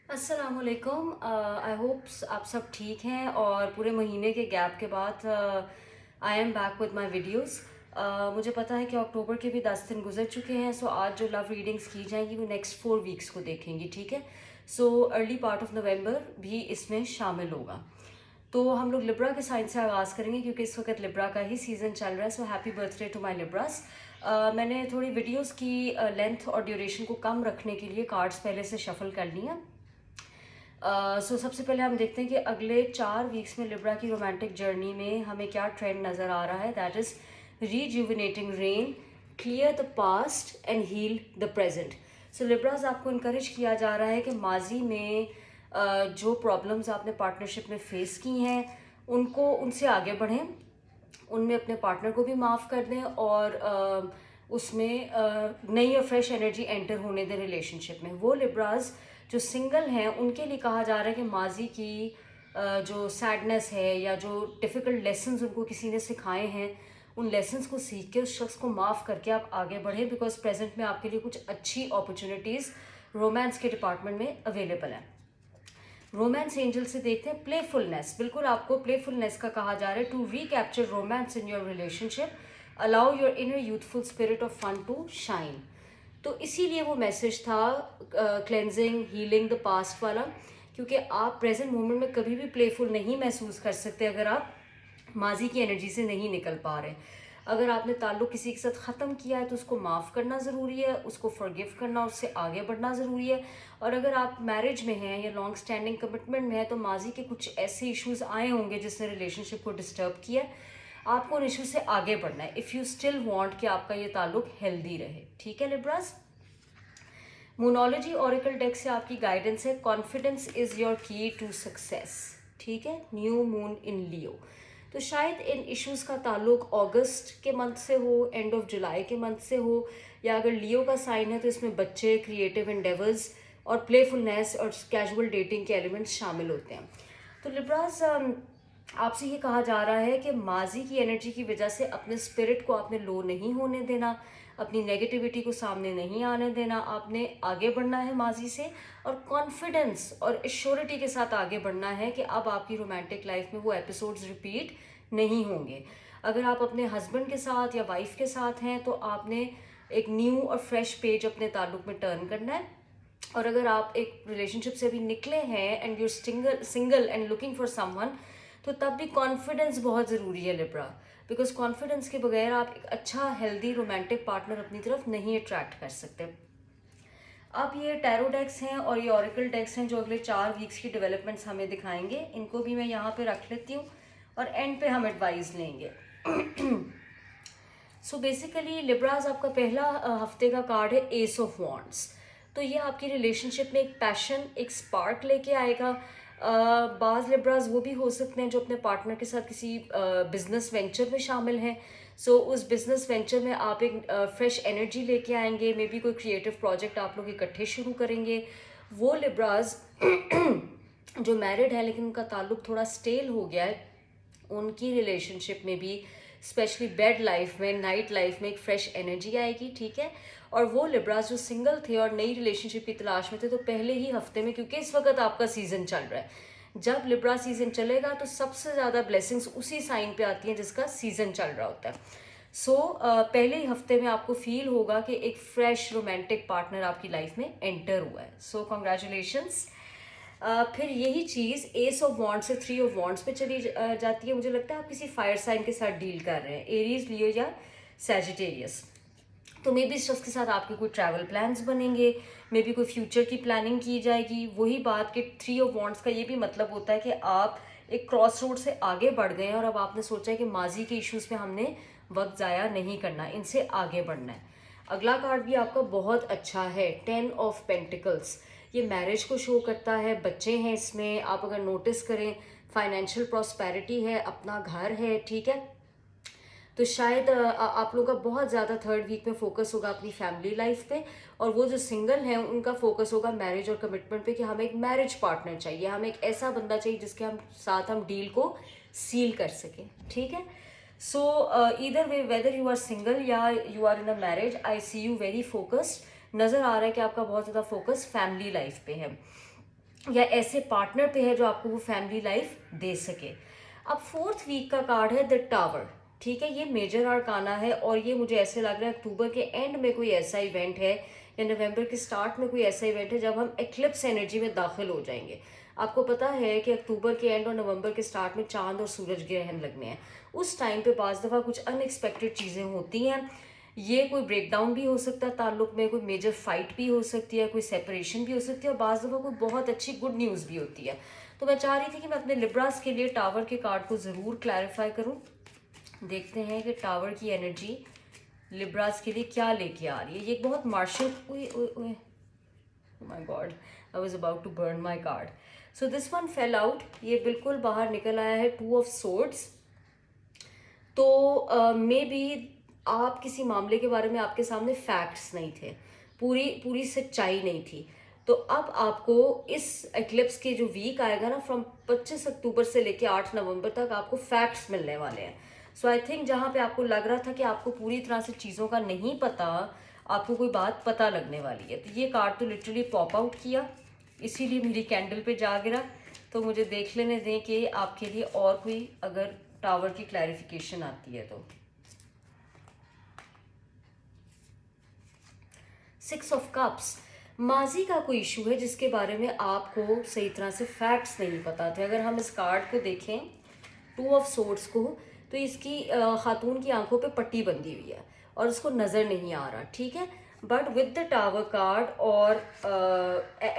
अस्सलामुअलैकुम। I hope आप सब ठीक हैं और पूरे महीने के गैप के बाद I am back with my videos. मुझे पता है कि अक्टूबर के भी 10 दिन गुजर चुके हैं, सो आज जो लव रीडिंग्स की जाएंगी वो नेक्स्ट 4 वीक्स को देखेंगी, ठीक है। So early part of November भी इसमें शामिल होगा। तो हम लोग लिब्रा के साइन से आगाज़ करेंगे क्योंकि इस वक्त लिब्रा का ही सीज़न चल रहा है। So happy birthday to my Libras. मैंने थोड़ी वीडियोस की लेंथ और ड्यूरेशन को कम रखने के लिए कार्ड्स पहले से शफल कर लिया। सो सबसे पहले हम देखते हैं कि अगले 4 वीक्स में लिब्रा की रोमांटिक जर्नी में हमें क्या ट्रेंड नज़र आ रहा है। That is rejuvenating rain, clear the past and heal the present. So Libras, आपको इनक्रेज किया जा रहा है कि माजी में जो प्रॉब्लम्स आपने पार्टनरशिप में फेस की हैं उनसे आगे बढ़ें, उनमें अपने पार्टनर को भी माफ़ कर दें और उसमें नई और फ्रेश एनर्जी एंटर होने दें रिलेशनशिप में। वो लिब्राज जो सिंगल हैं उनके लिए कहा जा रहा है कि माजी की जो सैडनेस है या जो डिफ़िकल्ट लेसन्स उनको किसी ने सिखाए हैं, उन लेसन्स को सीख के उस शख्स को माफ़ करके आप आगे बढ़ें, बिकॉज प्रेजेंट में आपके लिए कुछ अच्छी अपॉर्चुनिटीज़ रोमांस के डिपार्टमेंट में अवेलेबल हैं। रोमांस एंजल से देखते हैं प्लेफुलनेस। बिल्कुल आपको प्लेफुलनेस का कहा जा रहा है to recapture romance in your relationship, allow your inner youthful spirit of fun to shine. तो इसीलिए वो मैसेज था क्लेंजिंग, हीलिंग द पास्ट वाला, क्योंकि आप प्रेजेंट मोमेंट में कभी भी प्लेफुल नहीं महसूस कर सकते अगर आप माजी की एनर्जी से नहीं निकल पा रहे। अगर आपने ताल्लुक़ किसी के साथ ख़त्म किया है तो उसको माफ़ करना ज़रूरी है, उसको फॉरगिव करना, उससे आगे बढ़ना ज़रूरी है। और अगर आप मैरिज में हैं या लॉन्ग स्टैंडिंग कमिटमेंट में हैं तो माजी के कुछ ऐसे इश्यूज़ आए होंगे जिसने रिलेशनशिप को डिस्टर्ब किया है, आपको उन इशू से आगे बढ़ना है इफ़ यू स्टिल वांट कि आपका ये ताल्लुक़ हेल्दी रहे, ठीक है लिब्रास। मोनोलॉजी ऑरिकल डेक से आपकी गाइडेंस है कॉन्फिडेंस इज़ योर की टू सक्सेस, ठीक है। न्यू मून इन लियो, तो शायद इन इश्यूज़ का ताल्लुक अगस्त के मंथ से हो, एंड ऑफ जुलाई के मंथ से हो, या अगर लियो का साइन है तो इसमें बच्चे, क्रिएटिव एंडेवर्स और प्लेफुलनेस और कैजुअल डेटिंग के एलिमेंट्स शामिल होते हैं। तो लिब्रास, आपसे ये कहा जा रहा है कि माजी की एनर्जी की वजह से अपने स्पिरिट को आपने लो नहीं होने देना, अपनी नेगेटिविटी को सामने नहीं आने देना, आपने आगे बढ़ना है माजी से और कॉन्फिडेंस और एश्योरिटी के साथ आगे बढ़ना है कि अब आपकी रोमांटिक लाइफ में वो एपिसोड्स रिपीट नहीं होंगे। अगर आप अपने हस्बैंड के साथ या वाइफ के साथ हैं तो आपने एक न्यू और फ्रेश पेज अपने ताल्लुक में टर्न करना है। और अगर आप एक रिलेशनशिप से भी निकले हैं and you're single and looking for someone, तो तब भी कॉन्फिडेंस बहुत ज़रूरी है लिब्रा, बिकॉज कॉन्फिडेंस के बगैर आप एक अच्छा हेल्दी रोमांटिक पार्टनर अपनी तरफ नहीं अट्रैक्ट कर सकते। अब ये टैरो डेक्स हैं और ये ऑरिकल डेक्स हैं जो अगले 4 वीक्स की डेवलपमेंट्स हमें दिखाएंगे। इनको भी मैं यहाँ पे रख लेती हूँ और एंड पे हम एडवाइस लेंगे। सो बेसिकली लिब्राज, आपका पहला हफ्ते का कार्ड है एस ऑफ वॉन्ड्स। तो ये आपकी रिलेशनशिप में एक पैशन, एक स्पार्क लेके आएगा। बाज़ लिब्राज वो भी हो सकते हैं जो अपने पार्टनर के साथ किसी बिजनेस वेंचर में शामिल हैं। सो उस बिजनेस वेंचर में आप एक फ्रेश एनर्जी लेके आएंगे, मे बी कोई क्रिएटिव प्रोजेक्ट आप लोग इकट्ठे शुरू करेंगे। वो लिब्राज जो मैरिड है लेकिन उनका ताल्लुक थोड़ा स्टेल हो गया है, उनकी रिलेशनशिप में भी स्पेशली बेड लाइफ में, नाइट लाइफ में एक फ्रेश एनर्जी आएगी, ठीक है। और वो लिब्रास जो सिंगल थे और नई रिलेशनशिप की तलाश में थे, तो पहले ही हफ्ते में, क्योंकि इस वक्त आपका सीज़न चल रहा है, जब लिब्रा सीज़न चलेगा तो सबसे ज़्यादा ब्लेसिंग्स उसी साइन पे आती हैं जिसका सीज़न चल रहा होता है। सो पहले ही हफ्ते में आपको फील होगा कि एक फ्रेश रोमांटिक पार्टनर आपकी लाइफ में एंटर हुआ है। सो कॉन्ग्रेचुलेशंस। फिर यही चीज़ एस ऑफ वॉन्ड से 3 ऑफ वॉन्ड्स पे चली जाती है। मुझे लगता है आप किसी फायर साइन के साथ डील कर रहे हैं, एरीज, लियो या सैजिटेरियस। तो मे बी इस शख्स के साथ आपके कोई ट्रैवल प्लान्स बनेंगे, मे बी कोई फ्यूचर की प्लानिंग की जाएगी। वही बात कि 3 ऑफ वॉन्ड्स का ये भी मतलब होता है कि आप एक क्रॉस रोड से आगे बढ़ गए हैं और अब आपने सोचा है कि माजी के इश्यूज़ में हमने वक्त ज़ाया नहीं करना, इनसे आगे बढ़ना है। अगला कार्ड भी आपका बहुत अच्छा है, 10 ऑफ पेंटिकल्स। ये मैरिज को शो करता है, बच्चे हैं इसमें, आप अगर नोटिस करें फाइनेंशियल प्रॉस्पेरिटी है, अपना घर है, ठीक है। तो शायद आप लोगों का बहुत ज़्यादा 3rd वीक में फोकस होगा अपनी फैमिली लाइफ पे, और वो जो सिंगल हैं उनका फोकस होगा मैरिज और कमिटमेंट पे कि हमें एक मैरिज पार्टनर चाहिए, हमें एक ऐसा बंदा चाहिए जिसके साथ हम डील को सील कर सकें, ठीक है। So either way, whether you are single या you are in a marriage, I see you very focused. नज़र आ रहा है कि आपका बहुत ज़्यादा फोकस फैमिली लाइफ पे है। या ऐसे पार्टनर पे है जो आपको वो फैमिली लाइफ दे सके। अब फोर्थ वीक का कार्ड है द टावर। ठीक है, ये मेजर आर्काना है और ये मुझे ऐसे लग रहा है अक्टूबर के एंड में कोई ऐसा इवेंट है या नवंबर के स्टार्ट में कोई ऐसा इवेंट है जब हम एक्लिप्स एनर्जी में दाखिल हो जाएंगे। आपको पता है कि अक्टूबर के एंड और नवंबर के स्टार्ट में चांद और सूरज ग्रहण लगने हैं। उस टाइम पे बाज़ दफ़ा कुछ अनएक्सपेक्टेड चीज़ें होती हैं। ये कोई ब्रेकडाउन भी हो सकता है ताल्लुक में, कोई मेजर फाइट भी हो सकती है, कोई सेपरेशन भी हो सकती है और बाज़ दफ़ा कोई बहुत अच्छी गुड न्यूज़ भी होती है। तो मैं चाह रही थी कि मैं अपने लिब्रास के लिए टावर के कार्ड को ज़रूर क्लैरिफाई करूं। देखते हैं कि टावर की एनर्जी लिब्रास के लिए क्या लेके आ रही है। ये एक बहुत मार्शल, my God, I was about to burn my card, so this one fell out. ये बिल्कुल बाहर निकल आया है 2 ऑफ सोर्ड्स। तो मे बी आप किसी मामले के बारे में आपके सामने फैक्ट्स नहीं थे, पूरी पूरी सच्चाई नहीं थी। तो अब आपको इस एक्लिप्स के जो वीक आएगा ना, फ्रॉम 25 अक्टूबर से लेके 8 नवंबर तक आपको फैक्ट्स मिलने वाले हैं। सो आई थिंक जहाँ पे आपको लग रहा था कि आपको पूरी तरह से चीज़ों का नहीं पता, आपको कोई बात पता लगने वाली है। तो ये कार्ड तो लिटरली पॉप आउट किया, इसीलिए मेरी कैंडल पे जा गिरा। तो मुझे देख लेने दें कि आपके लिए और कोई अगर टावर की क्लैरिफिकेशन आती है तो। 6 ऑफ कप्स, माजी का कोई इशू है जिसके बारे में आपको सही तरह से फैक्ट्स नहीं पता थे। अगर हम इस कार्ड को देखें 2 ऑफ सोर्ड्स को, तो इसकी खातून की आंखों पे पट्टी बंधी हुई है और उसको नज़र नहीं आ रहा। ठीक है, but with the tower card और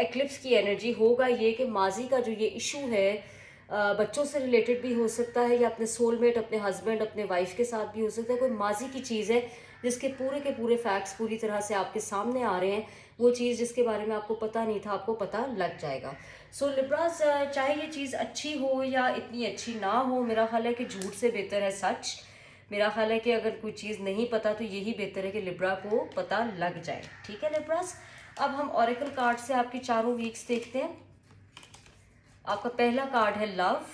एक्लिप्स की एनर्जी होगा ये कि माजी का जो ये इशू है बच्चों से रिलेटेड भी हो सकता है या अपने सोलमेट, अपने हस्बैंड, अपने वाइफ के साथ भी हो सकता है। कोई माजी की चीज़ है जिसके पूरे के पूरे फैक्ट्स पूरी तरह से आपके सामने आ रहे हैं। वो चीज़ जिसके बारे में आपको पता नहीं था, आपको पता लग जाएगा। सो लिब्रास, चाहे ये चीज़ अच्छी हो या इतनी अच्छी ना हो, मेरा ख्याल है कि झूठ से बेहतर है सच। मेरा ख्याल है कि अगर कोई चीज़ नहीं पता तो यही बेहतर है कि लिब्रा को पता लग जाए। ठीक है लिब्रास, अब हम ऑरेकल कार्ड से आपके चारों वीक्स देखते हैं। आपका पहला कार्ड है लव,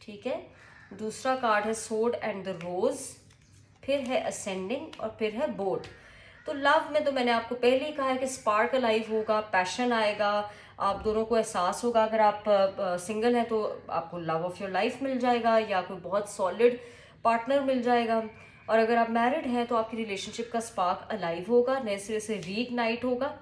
ठीक है, दूसरा कार्ड है सोर्ड एंड द रोज, फिर है असेंडिंग और फिर है बोट। तो लव में तो मैंने आपको पहले ही कहा है कि स्पार्क अलाइव होगा, पैशन आएगा, आप दोनों को एहसास होगा। अगर आप सिंगल हैं तो आपको लव ऑफ योर लाइफ मिल जाएगा या कोई बहुत सॉलिड पार्टनर मिल जाएगा, और अगर आप मैरिड हैं तो आपकी रिलेशनशिप का स्पार्क अलाइव होगा, नए सिरे से रीइग्नाइट होगा।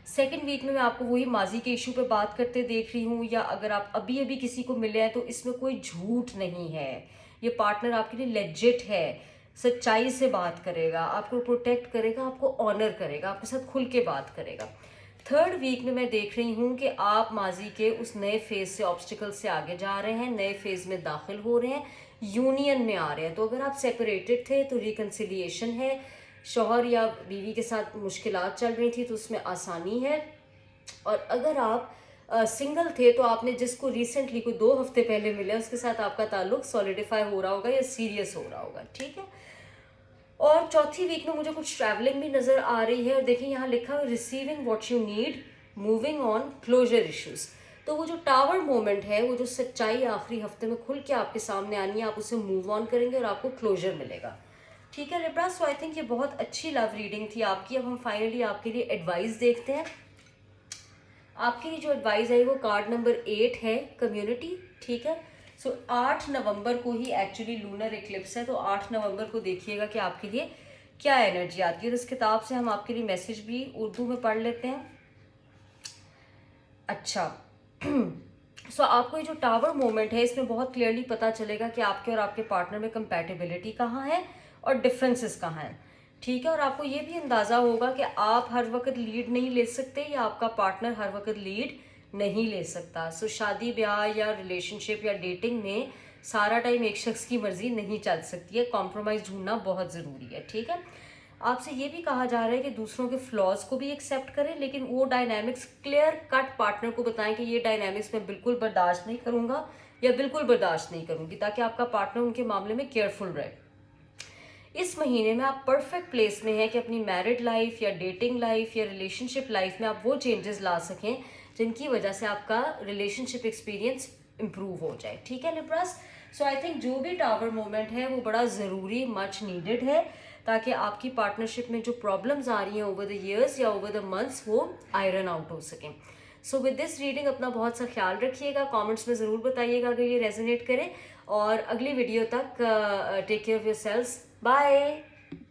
सेकेंड वीक में मैं आपको वही माजी के इशू पे बात करते देख रही हूँ, या अगर आप अभी अभी किसी को मिले हैं तो इसमें कोई झूठ नहीं है। ये पार्टनर आपके लिए लेजिट है, सच्चाई से बात करेगा, आपको प्रोटेक्ट करेगा, आपको ऑनर करेगा, आपके साथ खुल के बात करेगा। थर्ड वीक में मैं देख रही हूँ कि आप माजी के उस नए फेज से, ऑब्स्टिकल से आगे जा रहे हैं, नए फेज में दाखिल हो रहे हैं, यूनियन में आ रहे हैं। तो अगर आप सेपरेटेड थे तो रिकन्सिलिएशन है, शौहर या बीवी के साथ मुश्किलात चल रही थी तो उसमें आसानी है, और अगर आप सिंगल थे तो आपने जिसको रिसेंटली कोई 2 हफ्ते पहले मिले उसके साथ आपका ताल्लुक सॉलिडिफाई हो रहा होगा या सीरियस हो रहा होगा। ठीक है, और चौथी वीक में मुझे कुछ ट्रैवलिंग भी नज़र आ रही है। और देखिए यहाँ लिखा है receiving what you need, moving on, closure issues. तो वो जो टावर मोमेंट है, वो जो सच्चाई आखिरी हफ्ते में खुल के आपके सामने आनी है, आप उसे मूव ऑन करेंगे और आपको क्लोजर मिलेगा। ठीक है लिब्रा, सो आई थिंक ये बहुत अच्छी लव रीडिंग थी आपकी। अब हम फाइनली आपके लिए एडवाइस देखते हैं। आपके लिए जो एडवाइस है वो कार्ड नंबर 8 है, कम्युनिटी। ठीक है, सो 8 नवंबर को ही एक्चुअली लूनर इक्लिप्स है, तो 8 नवंबर को देखिएगा कि आपके लिए क्या एनर्जी आती है। और इस किताब से हम आपके लिए मैसेज भी उर्दू में पढ़ लेते हैं। अच्छा सो आपको ये जो टावर मोमेंट है इसमें बहुत क्लियरली पता चलेगा कि आपके और आपके पार्टनर में कंपैटिबिलिटी कहाँ है और डिफरेंसेस कहाँ हैं। ठीक है, और आपको ये भी अंदाज़ा होगा कि आप हर वक्त लीड नहीं ले सकते या आपका पार्टनर हर वक्त लीड नहीं ले सकता। सो शादी ब्याह या रिलेशनशिप या डेटिंग में सारा टाइम एक शख्स की मर्जी नहीं चल सकती है, कॉम्प्रोमाइज़ ढूंढना बहुत ज़रूरी है। ठीक है, आपसे ये भी कहा जा रहा है कि दूसरों के फ्लॉज को भी एक्सेप्ट करें, लेकिन वो डायनामिक्स क्लियर कट पार्टनर को बताएं कि ये डायनामिक्स मैं बिल्कुल बर्दाश्त नहीं करूँगा या बिल्कुल बर्दाश्त नहीं करूँगी, ताकि आपका पार्टनर उनके मामले में केयरफुल रहे। इस महीने में आप परफेक्ट प्लेस में हैं कि अपनी मैरिड लाइफ या डेटिंग लाइफ या रिलेशनशिप लाइफ में आप वो चेंजेस ला सकें जिनकी वजह से आपका रिलेशनशिप एक्सपीरियंस इम्प्रूव हो जाए। ठीक है लिब्रास, सो आई थिंक जो भी टावर मोमेंट है वो बड़ा ज़रूरी, मच नीडेड है, ताकि आपकी पार्टनरशिप में जो प्रॉब्लम्स आ रही हैं ओवर द ईयर्स या ओवर द मंथ्स वो आयरन आउट हो सकें। सो विद दिस रीडिंग अपना बहुत सा ख्याल रखिएगा, कमेंट्स में ज़रूर बताइएगा अगर ये रेजोनेट करे, और अगली वीडियो तक take care of yourselves, bye.